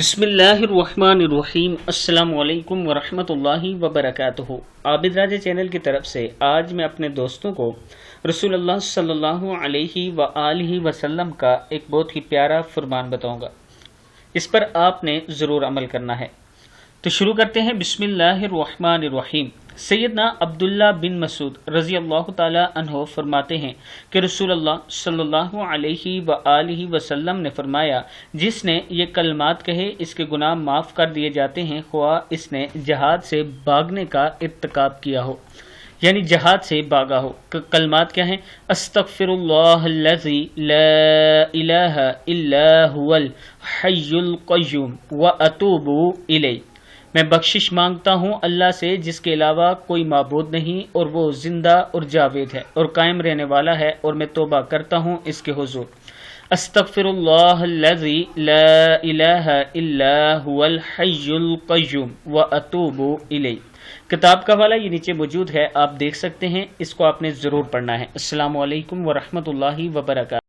बिस्मिल्लाहिर्रहमानिर्रहीम। अस्सलाम वालेकुम वरहमतुल्लाहि वबरकातुहू। आबिद राजा चैनल की तरफ से आज मैं अपने दोस्तों को रसूलुल्लाह सल्लल्लाहु अलैहि व आलिहि वसल्लम का एक बहुत ही प्यारा फरमान बताऊंगा। इस पर आपने ज़रूर अमल करना है। तो शुरू करते हैं। बिस्मिल्लाहिर्रहमानिर्रहीम। सैयदना अब्दुल्ला बिन मसूद रज़ी अल्लाह ताला अन्हो फरमाते हैं कि रसूलुल्लाह सल्लल्लाहु अलैहि व आलिहि वसल्लम ने फरमाया, जिसने ये कलमात कहे इसके गुनाह माफ़ कर दिए जाते हैं, ख्वाह इसने जहाद से भागने का इर्तिकाब किया हो, यानी जहाद से भागा हो। कलमात क्या हैं? अस्तगफिरुल्लाहल्लज़ी ला इलाहा इल्ला हुवल हय्युल क़य्यूम व अतूबु इलैह। मैं बख्शिश मांगता हूँ अल्लाह से जिसके अलावा कोई माबूद नहीं और वो जिंदा और जावेद है और कायम रहने वाला है, और मैं तौबा करता हूँ इसके हुजूर। अस्तगफिरुल्लाहल्लज़ी ला इलाहा इल्ला हुवल हय्युल क़य्यूम व अतूबु इलैह। किताब का हवाला ये नीचे मौजूद है, आप देख सकते हैं। इसको आपने ज़रूर पढ़ना है। अस्सलामु अलैकुम वरहमतुल्लाहि वबरकातुहू।